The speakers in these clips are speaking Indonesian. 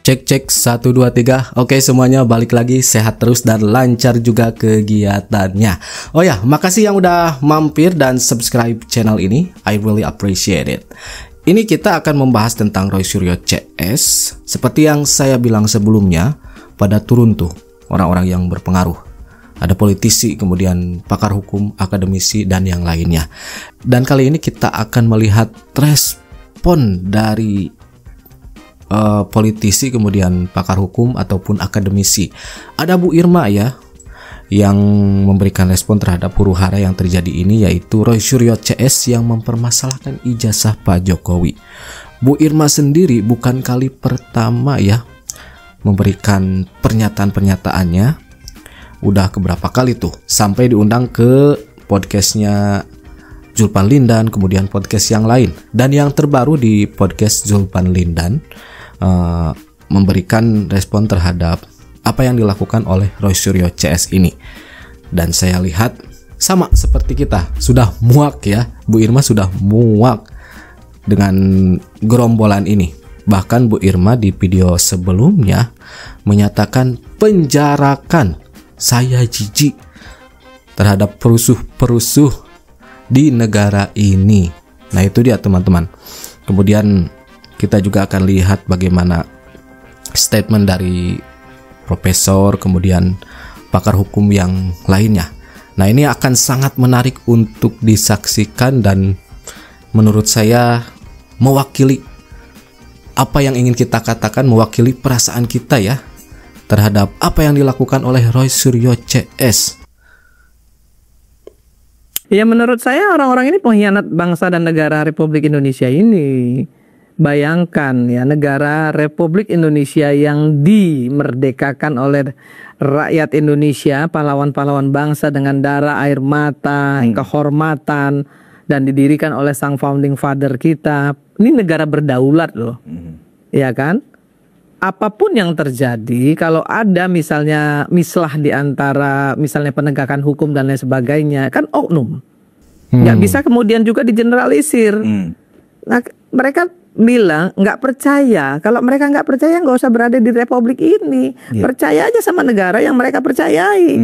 Cek cek 1 2 3. Oke, semuanya balik lagi sehat terus dan lancar juga kegiatannya. Oh ya, makasih yang udah mampir dan subscribe channel ini. I really appreciate it. Ini kita akan membahas tentang Roy Suryo CS. Seperti yang saya bilang sebelumnya, pada turun tuh orang-orang yang berpengaruh. Ada politisi, kemudian pakar hukum, akademisi, dan yang lainnya. Dan kali ini kita akan melihat respon dari politisi, kemudian pakar hukum ataupun akademisi. Ada Bu Irma ya yang memberikan respon terhadap huru-hara yang terjadi ini, yaitu Roy Suryo CS yang mempermasalahkan ijazah Pak Jokowi. Bu Irma sendiri bukan kali pertama ya memberikan pernyataan-pernyataannya. Udah keberapa kali tuh sampai diundang ke podcastnya Zulpan Lindan, kemudian podcast yang lain, dan yang terbaru di podcast Zulpan Lindan memberikan respon terhadap apa yang dilakukan oleh Roy Suryo CS ini. Dan saya lihat sama seperti kita, sudah muak ya, Bu Irma sudah muak dengan gerombolan ini. Bahkan Bu Irma di video sebelumnya menyatakan penjarakan, saya jijik terhadap perusuh-perusuh di negara ini. Nah itu dia teman-teman. Kemudian kita juga akan lihat bagaimana statement dari profesor, kemudian pakar hukum yang lainnya. Nah ini akan sangat menarik untuk disaksikan dan menurut saya mewakili apa yang ingin kita katakan, mewakili perasaan kita ya terhadap apa yang dilakukan oleh Roy Suryo CS. Ya menurut saya orang-orang ini pengkhianat bangsa dan negara Republik Indonesia ini. Bayangkan ya, negara Republik Indonesia yang dimerdekakan oleh rakyat Indonesia, pahlawan-pahlawan bangsa dengan darah, air mata, kehormatan, dan didirikan oleh sang founding father kita. Ini negara berdaulat loh, ya kan? Apapun yang terjadi, kalau ada misalnya mislah di antara misalnya penegakan hukum dan lain sebagainya, kan oknum. Nggak bisa kemudian juga digeneralisir. Nah, mereka bilang nggak percaya. Kalau mereka nggak percaya, nggak usah berada di Republik ini. Percaya aja sama negara yang mereka percayai.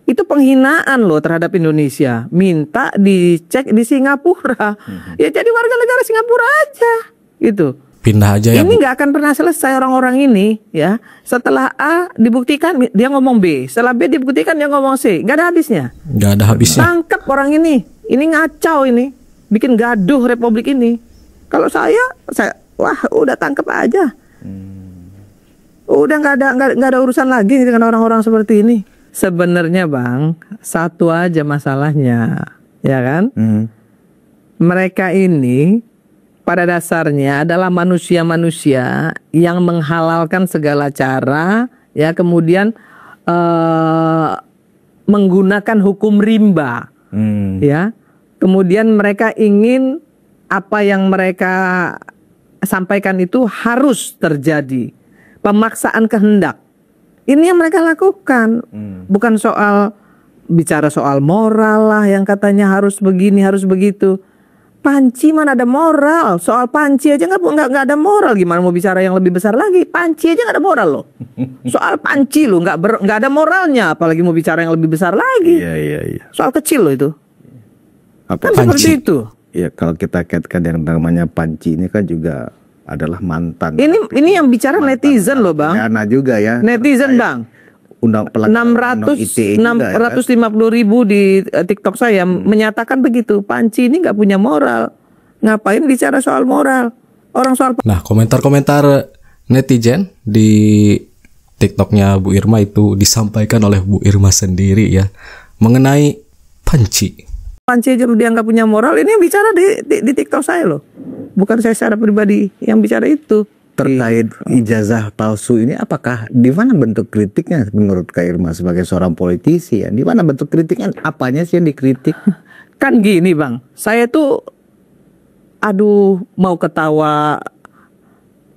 Itu penghinaan loh terhadap Indonesia. Minta dicek di Singapura. Ya jadi warga negara Singapura aja. Gitu. Pindah aja ya. Ini nggak akan pernah selesai orang-orang ini ya. Setelah A dibuktikan dia ngomong B, setelah B dibuktikan dia ngomong C. Nggak ada habisnya. Nggak ada habisnya. Tangkap orang ini. Ini ngacau ini. Bikin gaduh Republik ini. Kalau saya wah udah tangkap aja. Udah nggak ada urusan lagi dengan orang-orang seperti ini. Sebenarnya Bang, satu aja masalahnya, ya kan? Mereka ini pada dasarnya adalah manusia-manusia yang menghalalkan segala cara, ya, kemudian menggunakan hukum rimba, ya. Kemudian mereka ingin apa yang mereka sampaikan itu harus terjadi. Pemaksaan kehendak. Ini yang mereka lakukan. Bukan soal bicara soal moral lah yang katanya harus begini, harus begitu. Panci mana ada moral? Soal panci aja nggak ada moral. Gimana mau bicara yang lebih besar lagi? Panci aja nggak ada moral loh. Soal panci loh nggak ada moralnya. Apalagi mau bicara yang lebih besar lagi. Iya. Soal kecil loh itu. Apa kan seperti itu. Ya kalau kita kaitkan yang namanya panci ini kan juga adalah mantan. Ini yang bicara netizen loh Bang. Nah juga ya. Netizen Bang. Undang 650.000 di TikTok saya menyatakan begitu. Panci ini nggak punya moral. Ngapain bicara soal moral? Orang soal. Nah, komentar-komentar netizen di TikToknya Bu Irma itu disampaikan oleh Bu Irma sendiri ya mengenai panci. Panci aja dia nggak punya moral. Ini yang bicara di TikTok saya loh. Bukan saya secara pribadi yang bicara itu. Terkait ijazah palsu ini, apakah di mana bentuk kritiknya menurut Kak Irma sebagai seorang politisi ya? Di mana bentuk kritiknya? Apanya sih yang dikritik? Kan gini Bang, saya tuh mau ketawa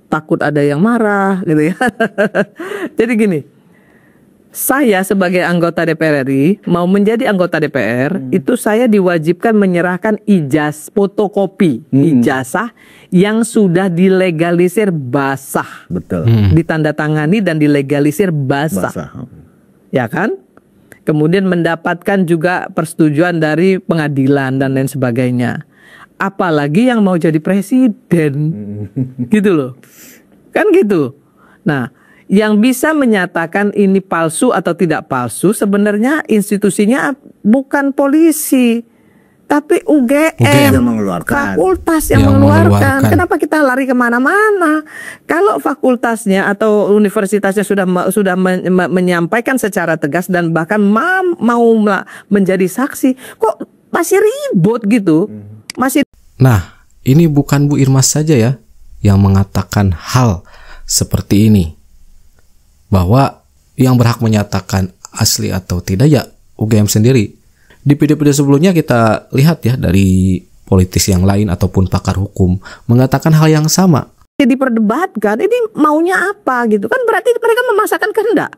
takut ada yang marah gitu ya. Jadi gini, Saya sebagai anggota DPR RI mau menjadi anggota DPR itu saya diwajibkan menyerahkan fotokopi ijazah yang sudah dilegalisir basah, Betul. ditandatangani dan dilegalisir basah, ya kan? Kemudian mendapatkan juga persetujuan dari pengadilan dan lain sebagainya. Apalagi yang mau jadi presiden, gitu loh, kan gitu. Nah, yang bisa menyatakan ini palsu atau tidak palsu sebenarnya institusinya bukan polisi, tapi UGM yang mengeluarkan. fakultas yang mengeluarkan. Kenapa kita lari kemana-mana? Kalau fakultasnya atau universitasnya sudah menyampaikan secara tegas dan bahkan mau menjadi saksi, kok masih ribut gitu? Masih. Nah, ini bukan Bu Irma saja ya yang mengatakan hal seperti ini. Bahwa yang berhak menyatakan asli atau tidak ya UGM sendiri. Di video-video sebelumnya kita lihat ya dari politisi yang lain ataupun pakar hukum mengatakan hal yang sama. Diperdebatkan ini maunya apa gitu kan, berarti mereka memaksakan kehendak.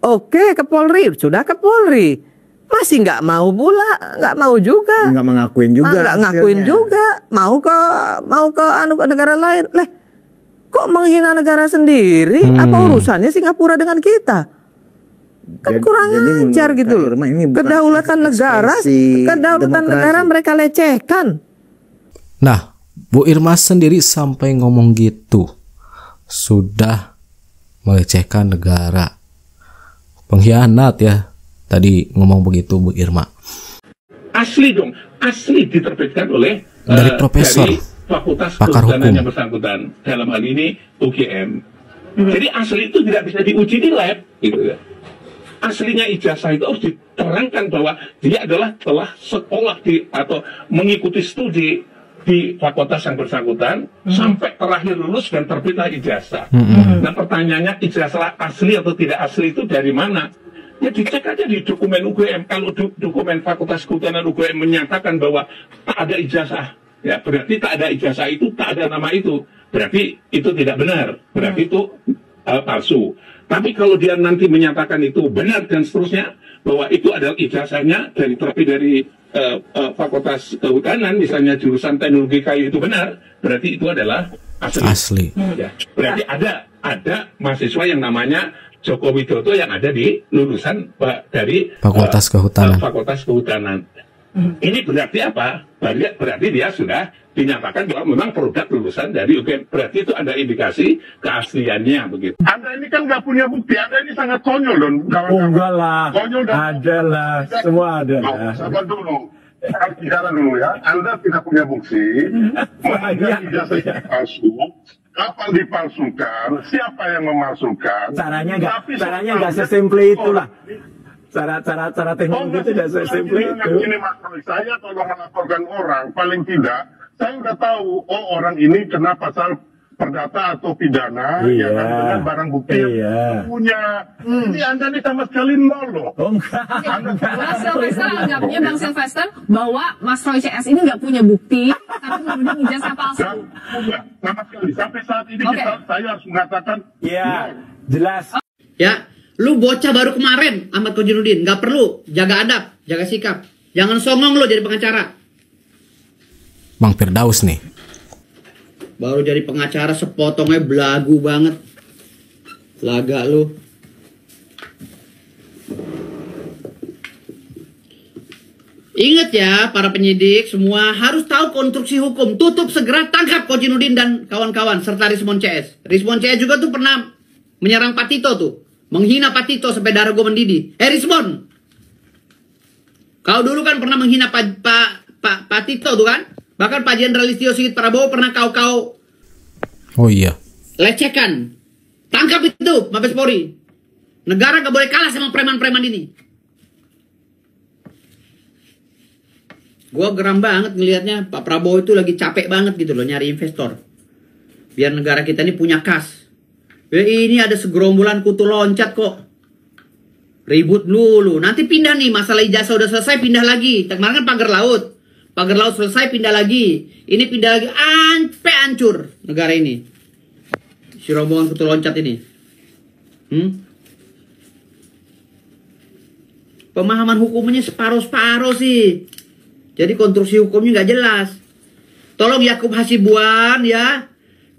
Oke, ke Polri, sudah ke Polri, masih nggak mau pula, nggak mau juga, Nggak mengakuin juga. nggak ngakuin juga, mau ke negara lain. Kok menghina negara sendiri? Apa urusannya Singapura dengan kita? Kan kurang ajar gitu loh. Kedaulatan negara mereka lecehkan. Nah, Bu Irma sendiri sampai ngomong gitu. Sudah melecehkan negara. Pengkhianat ya. Tadi ngomong begitu Bu Irma. Asli dong, asli diterbitkan oleh dari profesor dari Fakultas pakar Kehutanan hukum yang bersangkutan, dalam hal ini UGM. Jadi asli itu tidak bisa diuji di lab, gitu ya. Aslinya ijazah itu harus diterangkan bahwa dia adalah telah sekolah atau mengikuti studi di fakultas yang bersangkutan sampai terakhir lulus dan terbitlah ijazah. Nah pertanyaannya, ijazah asli atau tidak asli itu dari mana? Ya dicek aja di dokumen UGM. Kalau dokumen Fakultas Kehutanan UGM menyatakan bahwa tak ada ijazah, ya berarti tak ada ijazah itu, tak ada nama itu, berarti itu tidak benar, berarti itu palsu. Tapi kalau dia nanti menyatakan itu benar dan seterusnya, bahwa itu adalah ijazahnya terbit dari Fakultas Kehutanan, misalnya jurusan teknologi kayu itu benar, berarti itu adalah asli. Ya, berarti ada mahasiswa yang namanya Joko Widodo yang ada di lulusan dari Fakultas Kehutanan. Fakultas Kehutanan. Ini berarti apa? Berarti dia sudah dinyatakan bahwa memang produk lulusan dari UGM. Berarti itu ada indikasi keasliannya begitu. Anda ini kan nggak punya bukti. Anda ini sangat konyol dong. Enggak lah. Konyol dan ada lah. Semua ada lah. Sabar dulu. Kita bicara dulu ya. Anda tidak punya bukti. Mengajar ijazah yang palsu. Kapan dipalsukan? Siapa yang memalsukan? Caranya nggak sesimpel itulah. Cara teknologi itu tidak sesimpel itu. Ini Mas Roy, saya kalau melaporkan orang, paling tidak saya udah tahu, oh orang ini kena pasal perdata atau pidana, ya kan, dengan barang bukti yang punya. Ini Anda ini sama sekali nol loh. Mas Sylvester anggapnya Bang Sylvester bahwa Mas Roy CS ini nggak punya bukti, tapi kemudian ijazah palsu. Enggak, sama sekali. Sampai saat ini saya harus mengatakan, jelas. Ya, lu bocah baru kemarin, Ahmad Kodirudin, nggak perlu jaga adab, jaga sikap. Jangan songong lo jadi pengacara. Bang Firdaus nih. Baru jadi pengacara sepotongnya belagu banget. Laga lu. Ingat ya para penyidik semua harus tahu konstruksi hukum. Tutup segera tangkap Kodirudin dan kawan-kawan serta Rismon CS. Rismon CS juga tuh pernah menyerang Pak Tito tuh. Menghina Pak Tito sampai darah gue mendidih. Rismon, kau dulu kan pernah menghina Pak Tito tuh kan? Bahkan Pak Jenderal Listio Sigit Prabowo pernah kau Oh iya. lecehkan. Tangkap itu Mabes Polri. Negara gak boleh kalah sama preman-preman ini. Gua geram banget ngelihatnya. Pak Prabowo itu lagi capek banget gitu loh nyari investor. Biar negara kita ini punya kas. Ini ada segerombolan kutu loncat kok. Ribut dulu. Nanti pindah nih. Masalah ijazah udah selesai pindah lagi. Kemarin kan pagar laut. Pagar laut selesai pindah lagi. Ini pindah lagi. Sampai hancur negara ini. Si rombongan kutu loncat ini. Pemahaman hukumnya separuh-separuh sih. Jadi konstruksi hukumnya nggak jelas. Tolong Yakub Hasibuan ya.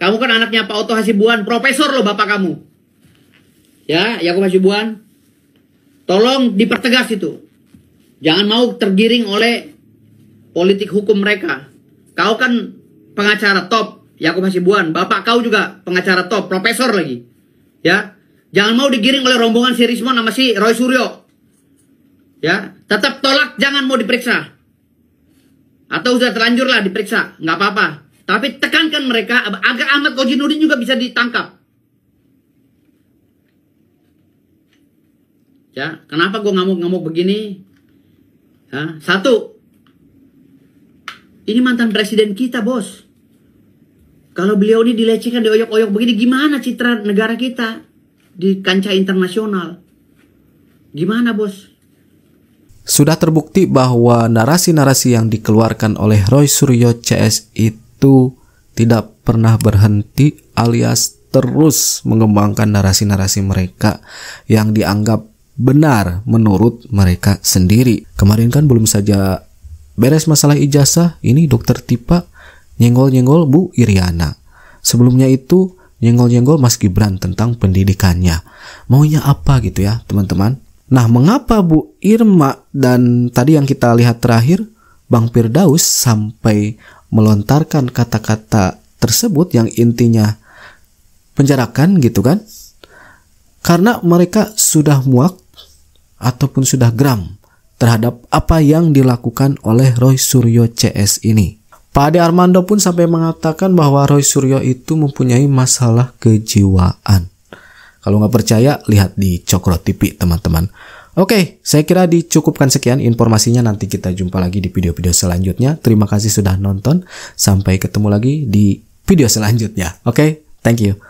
Kamu kan anaknya Pak Otto Hasibuan, profesor loh bapak kamu. Ya, Yakub Hasibuan. Tolong dipertegas itu. Jangan mau tergiring oleh politik hukum mereka. Kau kan pengacara top, Yakub Hasibuan. Bapak kau juga pengacara top, profesor lagi. Ya. Jangan mau digiring oleh rombongan si Rismon sama si Roy Suryo. Ya, tetap tolak, jangan mau diperiksa. Atau sudah terlanjur lah diperiksa, nggak apa-apa. Tapi tekankan mereka agar Ahmad Kojinuddin juga bisa ditangkap. Ya, kenapa gue ngamuk-ngamuk begini? Ya, satu, ini mantan presiden kita, bos. Kalau beliau ini dilecehkan, dioyok-oyok begini, gimana citra negara kita di kancah internasional? Gimana, bos? Sudah terbukti bahwa narasi-narasi yang dikeluarkan oleh Roy Suryo CS itu tidak pernah berhenti alias terus mengembangkan narasi-narasi mereka yang dianggap benar menurut mereka sendiri. Kemarin kan belum saja beres masalah ijazah, ini Dokter Tipa nyenggol-nyenggol Bu Iriana. Sebelumnya itu nyenggol-nyenggol Mas Gibran tentang pendidikannya. Maunya apa gitu ya teman-teman? Nah, mengapa Bu Irma dan tadi yang kita lihat terakhir, Bang Firdaus sampai melontarkan kata-kata tersebut yang intinya penjarakan gitu kan? Karena mereka sudah muak ataupun sudah geram terhadap apa yang dilakukan oleh Roy Suryo CS ini. Pak Ade Armando pun sampai mengatakan bahwa Roy Suryo itu mempunyai masalah kejiwaan. Kalau nggak percaya, lihat di Cokro TV teman-teman. Oke, saya kira dicukupkan sekian informasinya. Nanti kita jumpa lagi di video-video selanjutnya. Terima kasih sudah nonton. Sampai ketemu lagi di video selanjutnya. Oke, thank you.